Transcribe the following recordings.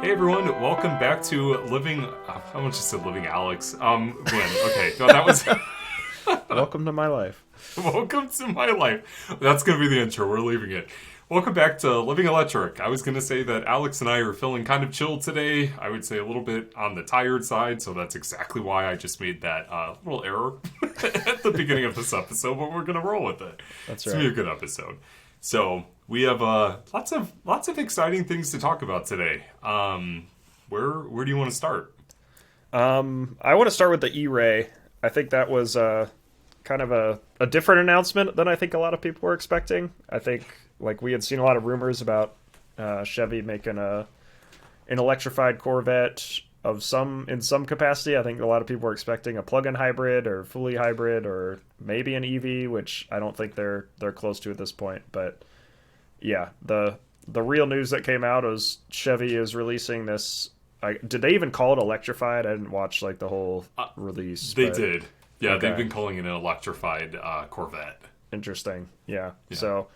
Hey everyone, welcome back to Living. I almost just said Living Alex. Okay, no, that was. Welcome to my life. Welcome to my life. That's gonna be the intro. We're leaving it. Welcome back to Living Electric. I was gonna say that Alex and I are feeling kind of chill today. I would say a little bit on the tired side, so that's exactly why I just made that little error at the beginning of this episode. But we're gonna roll with it. That's It's right. gonna be a good episode. So we have lots of exciting things to talk about today. Where do you want to start? I want to start with the E-Ray. I think that was kind of a different announcement than I think a lot of people were expecting. I think like we had seen a lot of rumors about Chevy making an electrified Corvette in some capacity. I think a lot of people were expecting a plug-in hybrid or fully hybrid or maybe an EV, which I don't think they're close to at this point. But yeah, the real news that came out was Chevy is releasing this. Did they even call it electrified? I didn't watch like the whole release. They did. Yeah, Okay. they've been calling it an electrified Corvette. Interesting. Yeah. Yeah. So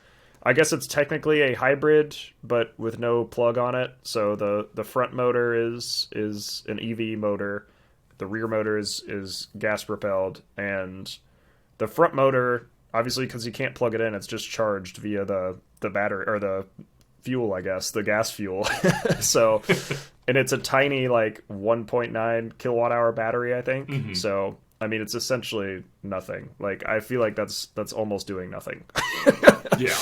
I guess it's technically a hybrid, but with no plug on it. So the front motor is an EV motor. The rear motor is gas propelled, and the front motor, obviously, because you can't plug it in, it's just charged via the battery or the fuel, I guess, the gas fuel. So, and it's a tiny like 1.9 kilowatt hour battery, I think. Mhm. So, I mean, it's essentially nothing. Like, I feel like that's almost doing nothing. Yeah.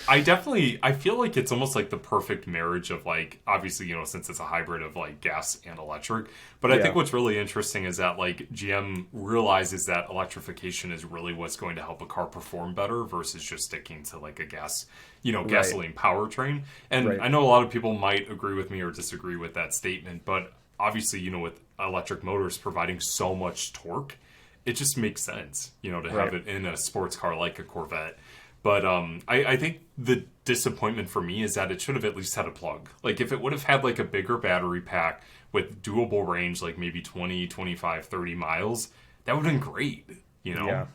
I feel like it's almost like the perfect marriage of like, obviously, since it's a hybrid of like gas and electric. But I Yeah. think what's really interesting is that like GM realizes that electrification is really what's going to help a car perform better versus just sticking to like a gasoline powertrain. And Right. I know a lot of people might agree with me or disagree with that statement, but obviously, with electric motors providing so much torque, it just makes sense, to have Right. it in a sports car like a Corvette. But I think the disappointment for me is that it should have at least had a plug. Like, if it would have had, like, a bigger battery pack with doable range, like maybe 20, 25, 30 miles, that would have been great, Yeah.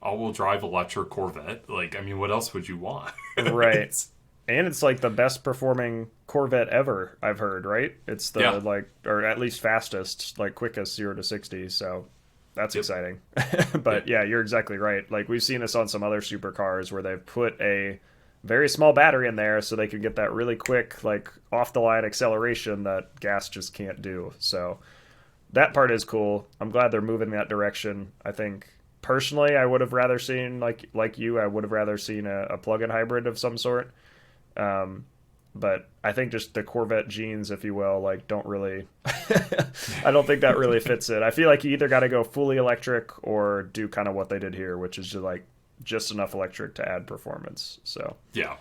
All-wheel drive electric Corvette. Like, I mean, what else would you want? Right. It's- And it's like the best performing Corvette ever, I've heard, right? It's the Yeah. or at least fastest, like quickest 0 to 60. So that's Yep. exciting. But yeah, you're exactly right. Like we've seen this on some other supercars where they've put a very small battery in there so they can get that really quick, like off the line acceleration that gas just can't do. So that part is cool. I'm glad they're moving in that direction. I think personally, I would have rather seen like you, I would have rather seen a plug-in hybrid of some sort. But I think just the Corvette genes, if you will, like don't really. I don't think that really fits it. I feel like you either got to go fully electric or do kind of what they did here, which is just enough electric to add performance. So Yeah.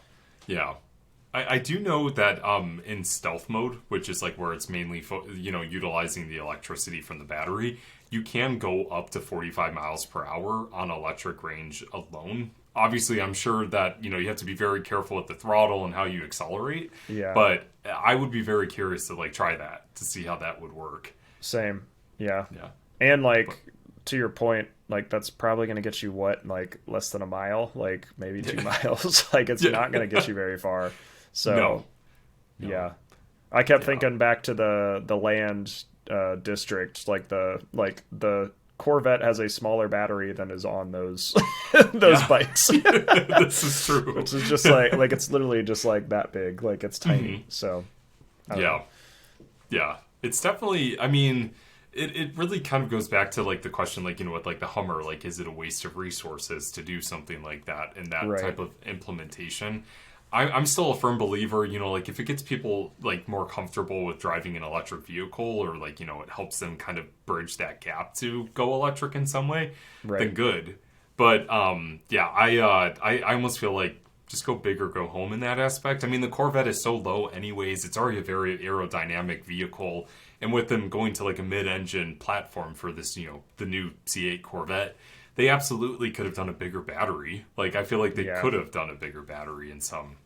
I do know that in stealth mode, which is like where it's mainly utilizing the electricity from the battery, you can go up to 45 miles per hour on electric range alone. Obviously, I'm sure that you have to be very careful with the throttle and how you accelerate. Yeah. But I would be very curious to like try that to see how that would work. same, yeah, Yeah. and like to your point, like that's probably going to get you what like less than a mile, like maybe 2 miles. Like it's Yeah. not going to get you very far. So No. yeah, I kept Yeah. thinking back to the land district, like the Corvette has a smaller battery than is on those those Yeah. bikes. This is true. Which is just like it's literally just like that big, like it's tiny. So I don't know. Yeah. It's definitely, I mean, it really kind of goes back to like the question, like, with like the Hummer, like, is it a waste of resources to do something like that and that Right. type of implementation? I'm still a firm believer, like if it gets people like more comfortable with driving an electric vehicle or like, it helps them kind of bridge that gap to go electric in some way, Right. then good. But yeah, I almost feel like just go big or go home in that aspect. I mean, the Corvette is so low anyways. It's already a very aerodynamic vehicle. And with them going to like a mid-engine platform for this, the new C8 Corvette, they absolutely could have done a bigger battery. Like, I feel like they Yeah. could have done a bigger battery in some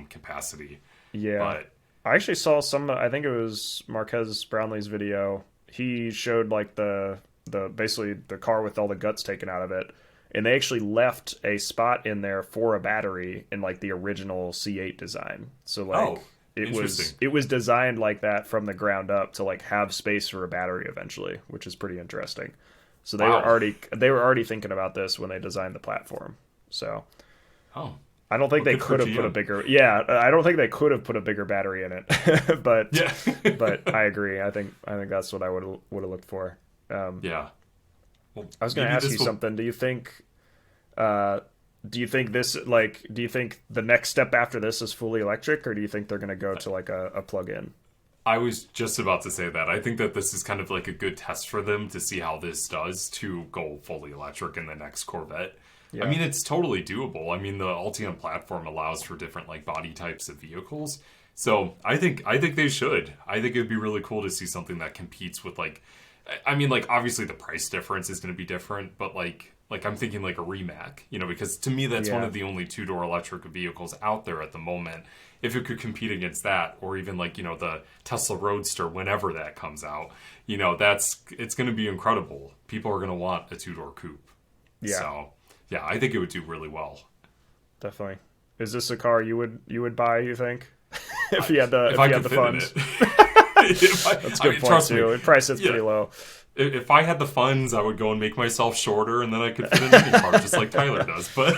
capacity. Yeah. But I actually saw I think it was Marquez Brownlee's video. He showed like the basically the car with all the guts taken out of it. And they actually left a spot in there for a battery in like the original C8 design. So like Oh. Interesting. it was designed like that from the ground up to like have space for a battery eventually, which is pretty interesting. So Wow. they were already thinking about this when they designed the platform. So Oh, I don't think well, they good for could have put a GM. bigger I don't think they could have put a bigger battery in it. Yeah. But I agree. I think that's what I would have looked for. Yeah. Well, I was going to maybe ask you this will. something. Uh, do you think do you think the next step after this is fully electric, or do you think they're going to go to like a plug-in? I was just about to say that. I think that this is kind of like a good test for them to see how this does to go fully electric in the next Corvette. I Yeah. mean, it's totally doable. I mean, the Ultium platform allows for different like body types of vehicles. So I think they should. I think it'd be really cool to see something that competes with like I mean, like obviously the price difference is going to be different, but like I'm thinking like a Rimac, because to me that's one Yeah. of the only two-door electric vehicles out there at the moment. If it could compete against that, or even like the Tesla Roadster whenever that comes out, that's it's going to be incredible. People are going to want a two-door coupe. Yeah. So yeah, I think it would do really well. Definitely. Is this a car you would buy, you think? I, if If I you had could the fit in funds. it. If That's a I good mean, point trust me, too. The price is yeah. pretty low. If I had the funds, I would go and make myself shorter, and then I could fit in any car, just like Tyler does. But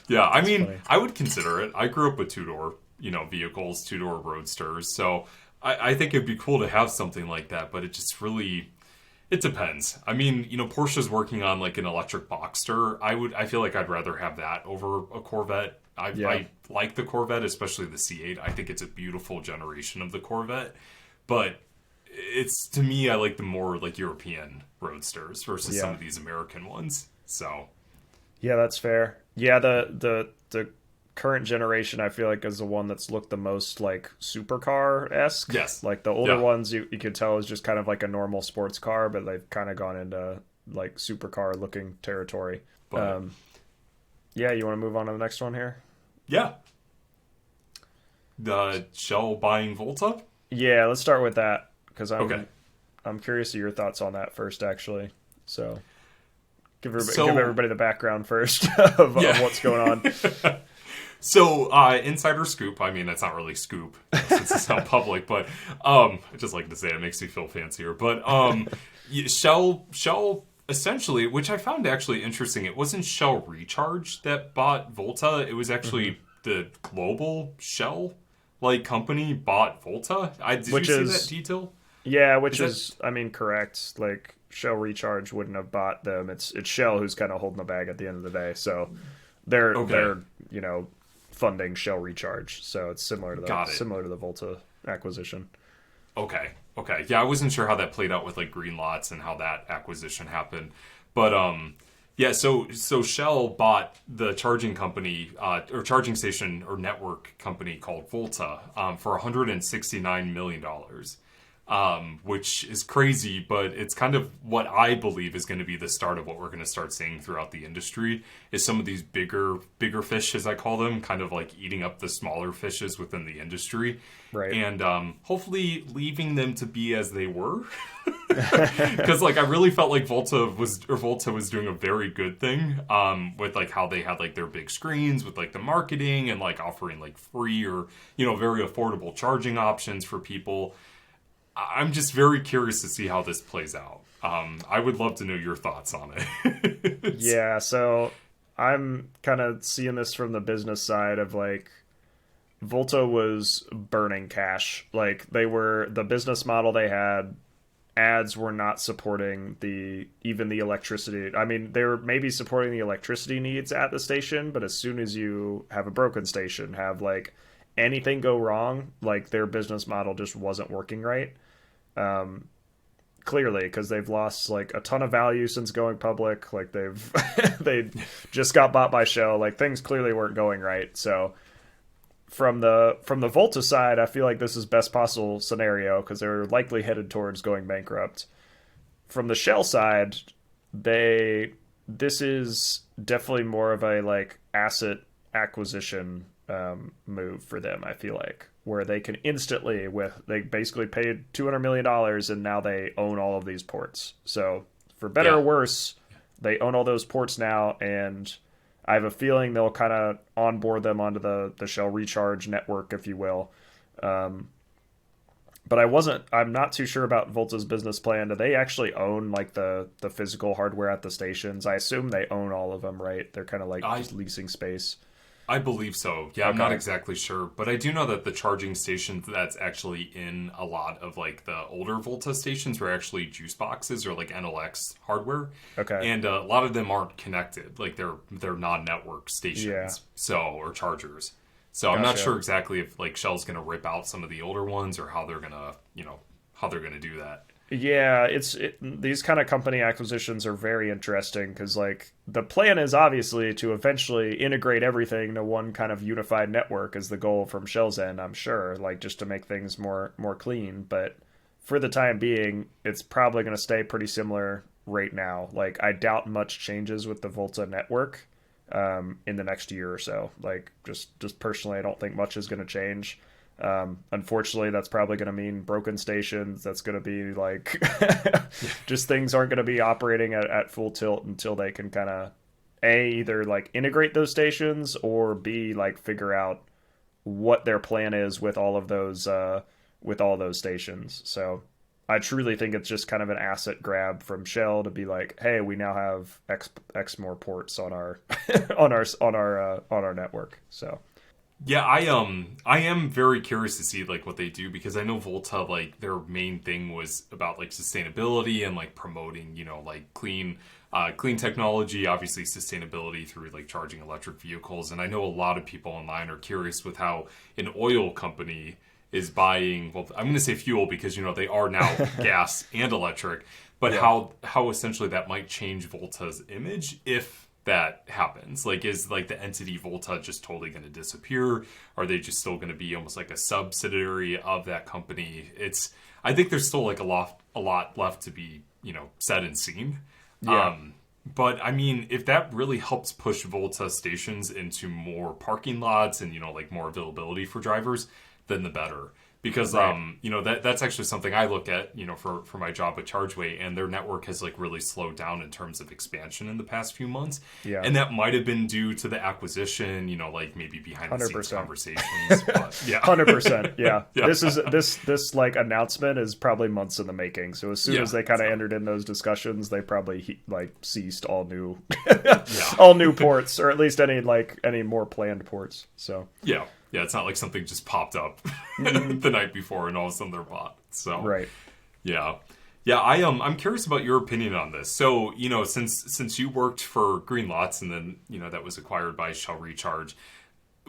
yeah, I That's mean, funny. I would consider it. I grew up with two-door, vehicles, two-door roadsters, so I think it'd be cool to have something like that. But it just really, it depends. I mean, Porsche's working on like an electric Boxster. I feel like I'd rather have that over a Corvette. Yeah. I like the Corvette, especially the C8. I think it's a beautiful generation of the Corvette, but it's to me I like the more like European roadsters versus some Yeah. of these American ones. So Yeah, that's fair. Yeah, the current generation I feel like is the one that's looked the most like supercar-esque. yes, Like the older yeah, ones you could tell is just kind of like a normal sports car, but they've kind of gone into like supercar looking territory. but Um, yeah, you want to move on to the next one here? yeah, the Shell buying Volta. Yeah, let's start with that because Okay, I'm curious of your thoughts on that first, actually. So give so everybody the background first of yeah. what's going on. So, insider scoop. I mean, that's not really scoop since it's not public, but I just like to say it makes me feel fancier. But Shell essentially, which I found actually interesting. It wasn't Shell Recharge that bought Volta. It was Hmm. actually the global Shell like company bought Volta. Did you Which see that is detail? Yeah, Is which that is, I mean, correct. Like Shell Recharge wouldn't have bought them. It's Shell who's kind of holding the bag at the end of the day. So okay? they're funding Shell Recharge. So it's Got it. similar to the Volta acquisition. Okay. Okay. Yeah, I wasn't sure how that played out with like green lots and how that acquisition happened. But yeah, so Shell bought the charging company or charging station or network company called Volta for $169 million. Which is crazy, but it's kind of what I believe is going to be the start of what we're going to start seeing throughout the industry is some of these bigger fish, as I call them, kind of like eating up the smaller fishes within the industry, Right. and hopefully leaving them to be as they were. Because like I really felt like Volta was doing a very good thing with like how they had like their big screens with like the marketing and like offering like free or very affordable charging options for people. I'm just very curious to see how this plays out. I would love to know your thoughts on it. Yeah, so I'm kind of seeing this from the business side of like Volta was burning cash. Like the business model they had, ads were not supporting even the electricity. I mean, they were maybe supporting the electricity needs at the station, but as soon as you have a broken station, have like anything go wrong, like their business model just wasn't working right. Um, Clearly, because they've lost like a ton of value since going public. Like they just got bought by Shell. Like things clearly weren't going right. So from the Volta side, I feel like this is best possible scenario because they're likely headed towards going bankrupt. From the Shell side, this is definitely more of a like asset acquisition move for them. I feel like where they can instantly they basically paid $200 million and now they own all of these ports. So for better or Yeah, worse, they own all those ports now, and I have a feeling they'll kind of onboard them onto the Shell Recharge network, if you will. But I'm not too sure about Volta's business plan. Do they actually own like the physical hardware at the stations? I assume they own all of them, right? They're kind of like just leasing space. I believe so. Yeah, I'm not exactly sure, but I do know that the charging stations that's actually in a lot of like the older Volta stations were actually juice boxes or like NLX hardware. Okay. And a lot of them aren't connected, like they're non-network stations, or chargers. So I'm not sure exactly if like Shell's going to rip out some of the older ones or how they're going to, how they're going to do that. Yeah, these kind of company acquisitions are very interesting because like the plan is obviously to eventually integrate everything to one kind of unified network is the goal from Shell's end, I'm sure, like just to make things more clean. But for the time being, it's probably going to stay pretty similar right now. Like I doubt much changes with the Volta network in the next year or so. Like just personally, I don't think much is going to change. Unfortunately, that's probably going to mean broken stations. That's going to be like just things aren't going to be operating at full tilt until they can kind of either like integrate those stations or B like figure out what their plan is with all of those stations. So I truly think it's just kind of an asset grab from Shell to be like, hey, we now have X more ports on our on our network. So. Yeah, I am very curious to see like what they do because I know Volta like their main thing was about like sustainability and like promoting, like clean technology, obviously sustainability through like charging electric vehicles. And I know a lot of people online are curious with how an oil company is buying, well, I'm going to say fuel because they are now gas and electric, but how essentially that might change Volta's image if that happens. Like, is like the entity Volta just totally going to disappear? Are they just still going to be almost like a subsidiary of that company? I think there's still like a lot left to be, said and seen. Yeah. But I mean, if that really helps push Volta stations into more parking lots and, like more availability for drivers, then the better. Because that's actually something I look at, for my job at ChargeWay, and their network has like really slowed down in terms of expansion in the past few months. Yeah. And that might have been due to the acquisition, like maybe behind the 100%. scenes conversations. But, yeah. 100%. Yeah. This like announcement is probably months in the making. So as soon as they kind of entered in those discussions, they probably like ceased all new all new ports, or at least any more planned ports. So yeah. Yeah, it's not like something just popped up the night before and all of a sudden they're bought. So right. Yeah. I'm curious about your opinion on this. So, since you worked for Green Lots and then, that was acquired by Shell Recharge,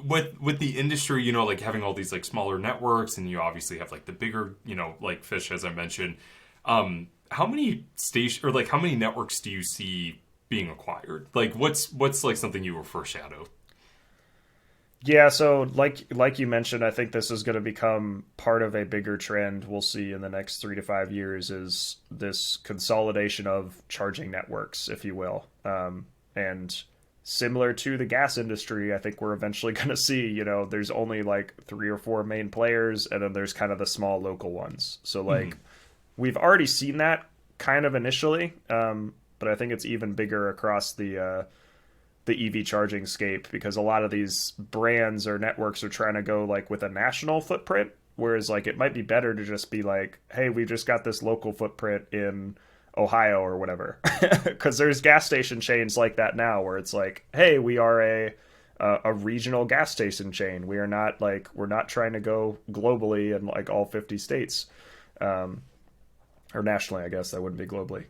with the industry, like having all these like smaller networks and you obviously have like the bigger, like fish, as I mentioned, how many how many networks do you see being acquired? Like what's like something you would foreshadow? Yeah, so like you mentioned, I think this is going to become part of a bigger trend we'll see in the next 3 to 5 years is this consolidation of charging networks, if you will. And similar to the gas industry, I think we're eventually going to see, there's only like 3 or 4 main players, and then there's kind of the small local ones. So like we've already seen that kind of initially, but I think it's even bigger across the EV charging scape because a lot of these brands or networks are trying to go like with a national footprint, whereas like it might be better to just be like, hey, we just got this local footprint in Ohio or whatever, because there's gas station chains like that now where it's like, hey, we are a regional gas station chain. We're not trying to go globally in like all 50 states. Or nationally, I guess that wouldn't be globally.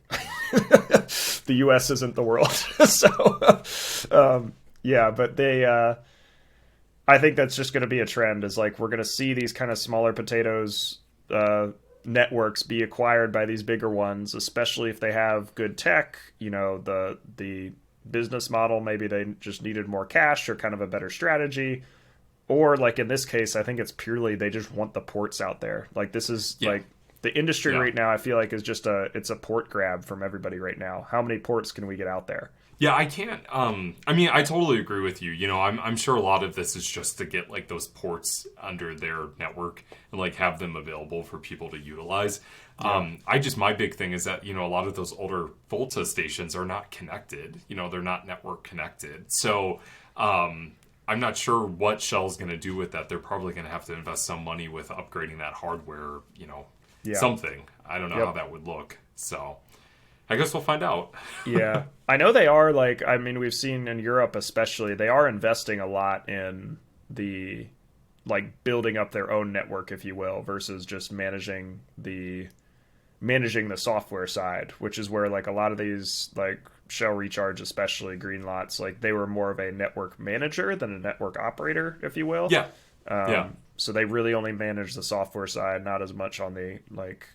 The U.S. isn't the world. So, but I think that's just going to be a trend is like, we're going to see these kind of smaller potatoes networks be acquired by these bigger ones, especially if they have good tech, the business model, maybe they just needed more cash or kind of a better strategy. Or like in this case, I think it's purely, they just want the ports out there. Like this is like, the industry right now, I feel like is just it's a port grab from everybody right now. How many ports can we get out there? Yeah, I can't. I mean, I totally agree with you. You know, I'm sure a lot of this is just to get like those ports under their network and like have them available for people to utilize. Yeah. My big thing is that, you know, a lot of those older Volta stations are not connected. You know, they're not network connected. So, I'm not sure what Shell's going to do with that. They're probably going to have to invest some money with upgrading that hardware. You know, Yeah. something. I don't know how that would look. So, I guess we'll find out. Yeah. I know they are like, I mean, we've seen in Europe especially, they are investing a lot in the like building up their own network, if you will, versus just managing the software side, which is where like a lot of these like Shell Recharge, especially Green Lots, like they were more of a network manager than a network operator, if you will. Yeah. Yeah. So they really only manage the software side, not as much on the like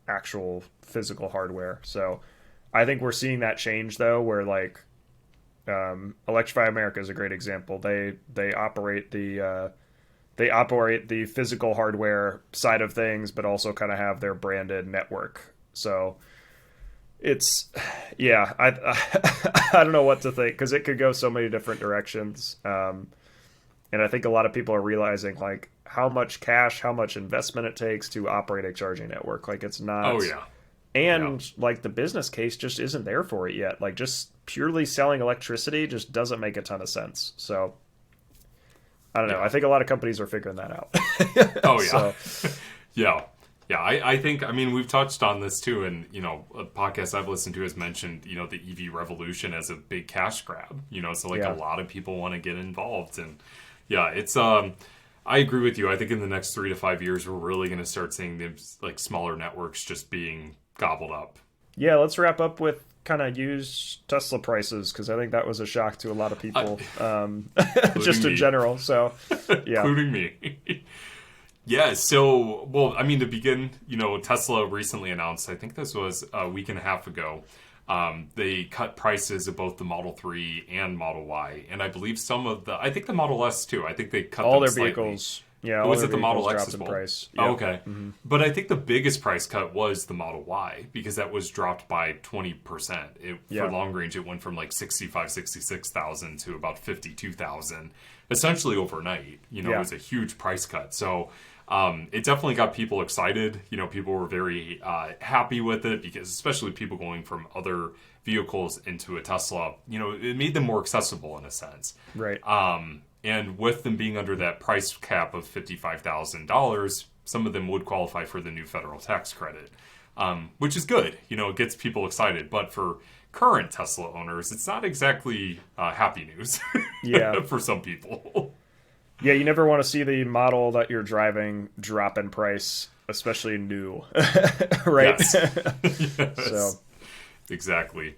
actual physical hardware. So I think we're seeing that change though, where like Electrify America is a great example. They operate the physical hardware side of things, but also kind of have their branded network. So it's yeah, I don't know what to think because it could go so many different directions. And I think a lot of people are realizing like how much cash, how much investment it takes to operate a charging network. Like it's not. Oh yeah. And like the business case just isn't there for it yet. Like just purely selling electricity just doesn't make a ton of sense. So I don't know. I think a lot of companies are figuring that out. Oh yeah. Yeah. Yeah, I think, I mean, we've touched on this too, and, you know, a podcast I've listened to has mentioned, you know, the EV revolution as a big cash grab, you know, so like a lot of people want to get involved, and yeah, it's, I agree with you. I think in the next 3 to 5 years, we're really going to start seeing these like smaller networks just being gobbled up. Yeah, let's wrap up with kind of used Tesla prices, because I think that was a shock to a lot of people, just in general. So, yeah. Including me. Yeah, so, well, I mean, to begin, you know, Tesla recently announced, I think this was a week and a half ago, they cut prices of both the Model 3 and Model Y, and I believe I think the Model S too, I think they cut all them their slightly. Vehicles. Yeah, Was it the Model X as in well? price. Oh, Yep. okay. Mm-hmm. But I think the biggest price cut was the Model Y, because that was dropped by 20%. For long range, it went from like 66,000 to about 52,000, essentially overnight. You know, it was a huge price cut. So it definitely got people excited. You know, people were very happy with it, because especially people going from other vehicles into a Tesla, you know, it made them more accessible in a sense. Right. And with them being under that price cap of $55,000, some of them would qualify for the new federal tax credit, which is good. You know, it gets people excited. But for current Tesla owners, it's not exactly happy news for some people. Yeah, you never want to see the model that you're driving drop in price, especially new, right? Yes. So exactly.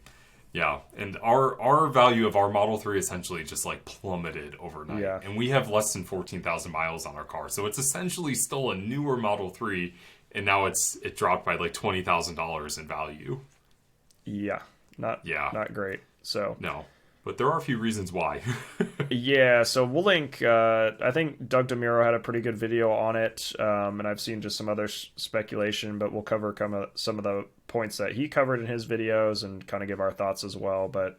Yeah, and our value of our Model 3 essentially just like plummeted overnight. Yeah. And we have less than 14,000 miles on our car. So it's essentially still a newer Model 3, and now it dropped by like $20,000 in value. Yeah. Not great. So no. But there are a few reasons why. Yeah, so we'll link, I think Doug DeMuro had a pretty good video on it, and I've seen just some other speculation, but we'll cover some of the points that he covered in his videos and kind of give our thoughts as well. But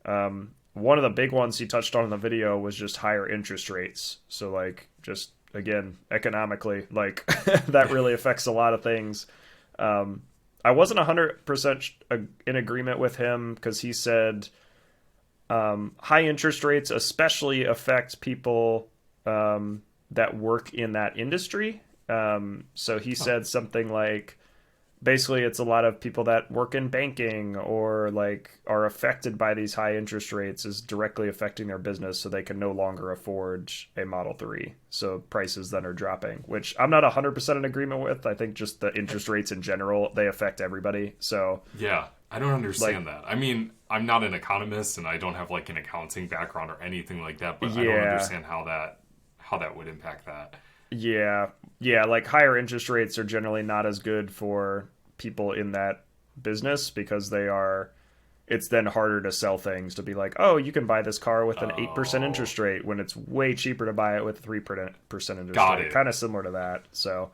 one of the big ones he touched on in the video was just higher interest rates. So, like, just, again, economically, like, that really affects a lot of things. I wasn't 100% in agreement with him, because he said high interest rates especially affect people that work in that industry. So he said something like, basically it's a lot of people that work in banking or like are affected by these high interest rates is directly affecting their business, so they can no longer afford a Model 3. So prices then are dropping, which I'm not 100% in agreement with. I think just the interest rates in general, they affect everybody. So yeah, I don't understand that. I mean, I'm not an economist and I don't have like an accounting background or anything like that, but I don't understand how that would impact that. Yeah, like higher interest rates are generally not as good for people in that business, because it's then harder to sell things, to be like, oh, you can buy this car with an 8% interest rate, when it's way cheaper to buy it with 3% interest rate. Kind of similar to that. So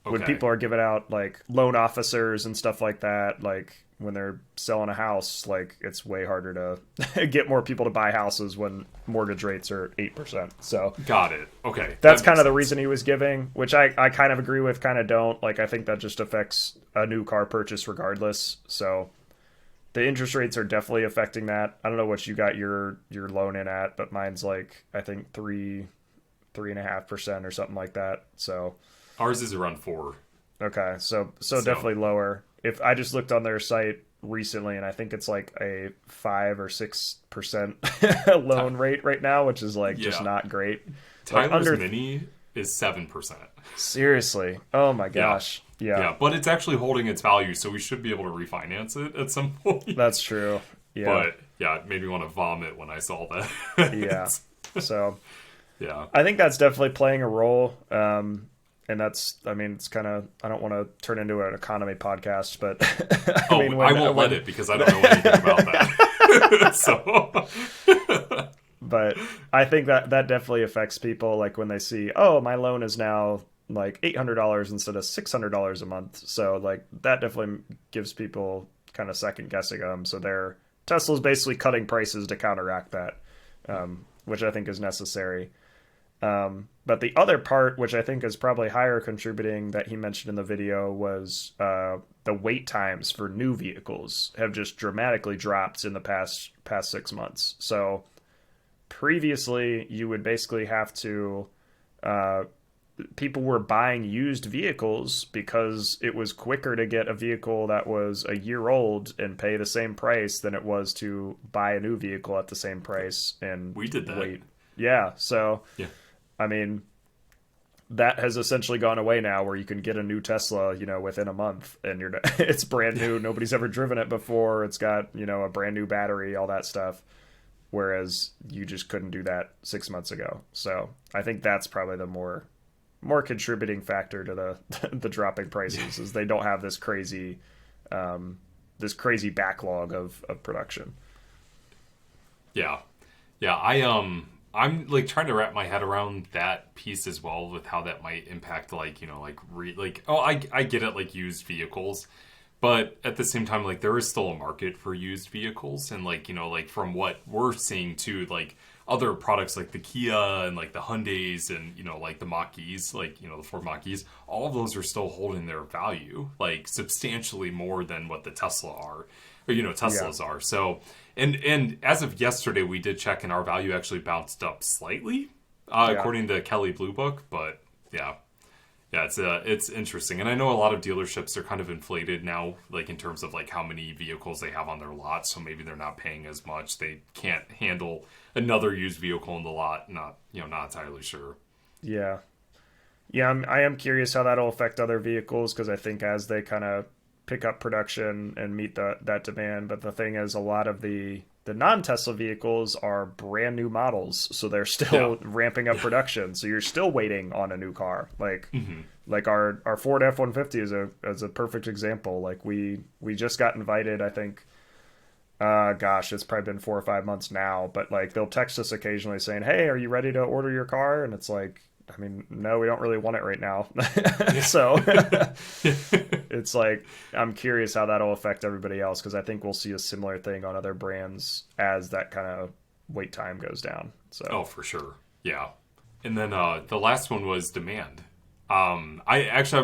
when people are giving out like loan officers and stuff like that, like when they're selling a house, like it's way harder to get more people to buy houses when mortgage rates are 8%. So got it. Okay, that's kind of the reason he was giving, which I kind of agree with, kind of don't. Like, I think that just affects a new car purchase regardless. So the interest rates are definitely affecting that. I don't know what you got your loan in at, but mine's like, I think 3.5% or something like that. So ours is around 4. Okay, so definitely lower. If I just looked on their site recently, and I think it's like a 5 or 6% loan rate right now, which is like just not great. Tyler's Mini is 7%. Seriously? Oh my gosh. Yeah, but it's actually holding its value, so we should be able to refinance it at some point. That's true. Yeah, but yeah, it made me want to vomit when I saw that. Yeah. So yeah, I think that's definitely playing a role. And that's, I mean, it's kind of, I don't want to turn into an economy podcast, but I won't let it, because I don't know anything about that. So, but I think that definitely affects people. Like when they see, oh, my loan is now like $800 instead of $600 a month. So like that definitely gives people kind of second guessing them. So Tesla's basically cutting prices to counteract that, which I think is necessary. But the other part, which I think is probably higher contributing, that he mentioned in the video, was the wait times for new vehicles have just dramatically dropped in the past 6 months. So previously, you would basically have to people were buying used vehicles because it was quicker to get a vehicle that was a year old and pay the same price than it was to buy a new vehicle at the same price and we did that. Wait. Yeah, so yeah. I mean, that has essentially gone away now, where you can get a new Tesla, within a month, and it's brand new. Nobody's ever driven it before. It's got, a brand new battery, all that stuff. Whereas you just couldn't do that 6 months ago. So I think that's probably the more contributing factor to the dropping prices, is they don't have this crazy backlog of production. Yeah. I'm like trying to wrap my head around that piece as well, with how that might impact I get it, like used vehicles, but at the same time, like there is still a market for used vehicles, and like from what we're seeing too, like other products like the Kia and like the Hyundais and like the Mach-E's, like the Ford Mach-E's, all of those are still holding their value like substantially more than what the Teslas are. So and as of yesterday, we did check, and our value actually bounced up slightly, according to Kelley Blue Book. But yeah, it's interesting, and I know a lot of dealerships are kind of inflated now, like in terms of like how many vehicles they have on their lot. So maybe they're not paying as much. They can't handle another used vehicle in the lot. Not entirely sure. Yeah. I am curious how that'll affect other vehicles, because I think as they kind of pick up production and meet that demand. But the thing is, a lot of the non-Tesla vehicles are brand new models, so they're still ramping up production. So you're still waiting on a new car. Like like our Ford F-150 is a perfect example. Like we just got invited, I think. It's probably been 4 or 5 months now. But like they'll text us occasionally saying, "Hey, are you ready to order your car?" And it's like, I mean, no, we don't really want it right now. So it's like, I'm curious how that'll affect everybody else, because I think we'll see a similar thing on other brands as that kind of wait time goes down. So for sure. Yeah. And then the last one was demand. I'm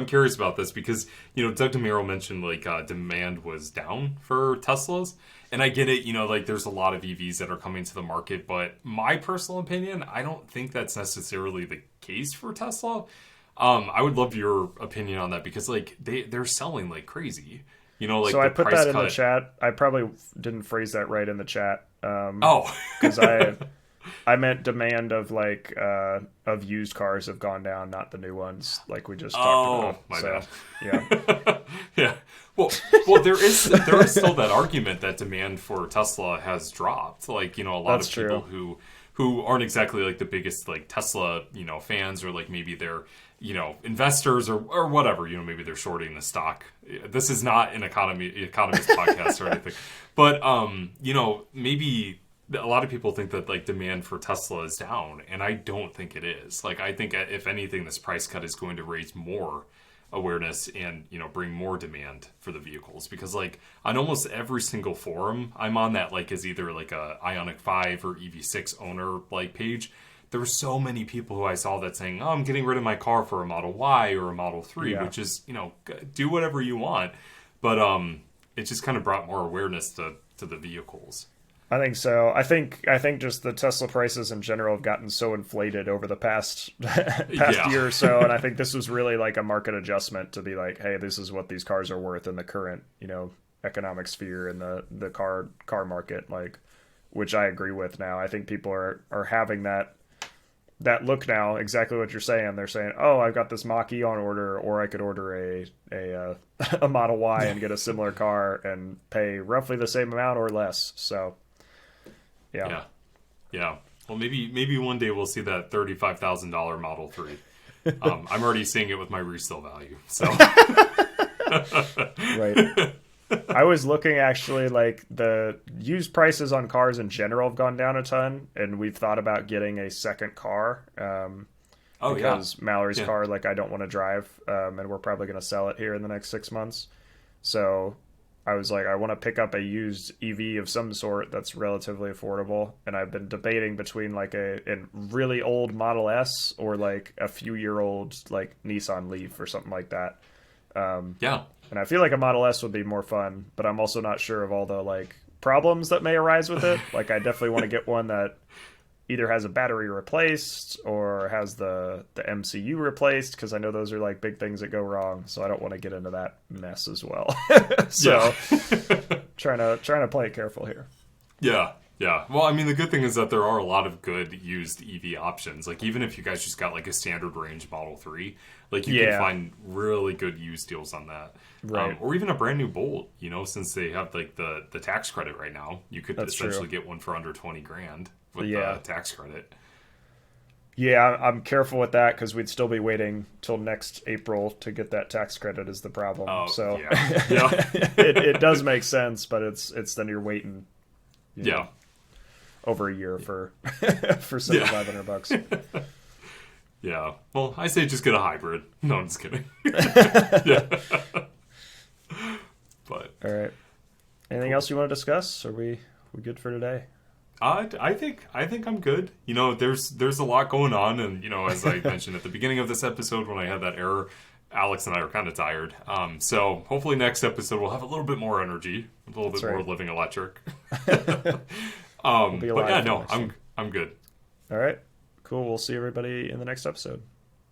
curious about this because, Doug DeMuro mentioned like demand was down for Teslas. And I get it, like there's a lot of EVs that are coming to the market, but my personal opinion, I don't think that's necessarily the case for Tesla. I would love your opinion on that, because like they're selling like crazy. Like so I put that in the chat. I probably didn't phrase that right in the chat. Because I meant demand of like of used cars have gone down, not the new ones like we just talked about. My bad. Yeah. Yeah. Well, there is still that argument that demand for Tesla has dropped. Like, a lot That's of people true. who aren't exactly like the biggest like Tesla, fans, or like maybe they're, investors or whatever, maybe they're shorting the stock. This is not an economist podcast or anything. But maybe a lot of people think that like demand for Tesla is down, and I don't think it is. Like I think if anything, this price cut is going to raise more awareness and bring more demand for the vehicles, because like on almost every single forum I'm on that like is either like a Ioniq 5 or EV6 owner like page, there were so many people who I saw that saying, oh, I'm getting rid of my car for a Model Y or a Model 3, which is do whatever you want, but it just kind of brought more awareness to the vehicles. I think so. I think just the Tesla prices in general have gotten so inflated over the past year or so, and I think this was really like a market adjustment to be like, hey, this is what these cars are worth in the current, economic sphere in the car market, like, which I agree with now. I think people are having that look now, exactly what you're saying. They're saying, oh, I've got this Mach-E on order, or I could order a Model Y and get a similar car and pay roughly the same amount or less. So yeah. Well, maybe one day we'll see that $35,000 Model 3. I'm already seeing it with my resale value. So right. I was looking actually, like the used prices on cars in general have gone down a ton, and we've thought about getting a second car. Because Mallory's car, like, I don't want to drive, and we're probably going to sell it here in the next 6 months. So I was like, I want to pick up a used EV of some sort that's relatively affordable, and I've been debating between like a really old Model S or like a few-year-old like Nissan Leaf or something like that. And I feel like a Model S would be more fun, but I'm also not sure of all the like problems that may arise with it. Like, I definitely want to get one that either has a battery replaced or has the MCU replaced, because I know those are like big things that go wrong. So I don't want to get into that mess as well. So trying to play it careful here. Yeah. Well, I mean, the good thing is that there are a lot of good used EV options. Like, even if you guys just got like a standard range Model 3, like you can find really good used deals on that. Right. Or even a brand new Bolt, since they have like the tax credit right now, you could essentially get one for under $20,000 with the tax credit. Yeah, I'm careful with that because we'd still be waiting till next April to get that tax credit is the problem. It does make sense, but it's then you're waiting. Over a year for $7,500. Yeah. Well, I say just get a hybrid. No, I'm just kidding. But all right. Anything else you want to discuss? Are we good for today? I think I'm good. There's a lot going on, and as I mentioned at the beginning of this episode when I had that error, Alex and I are kind of tired. So hopefully next episode we'll have a little bit more energy, a little bit more living electric. But yeah, no, I'm good. All right, cool. We'll see everybody in the next episode.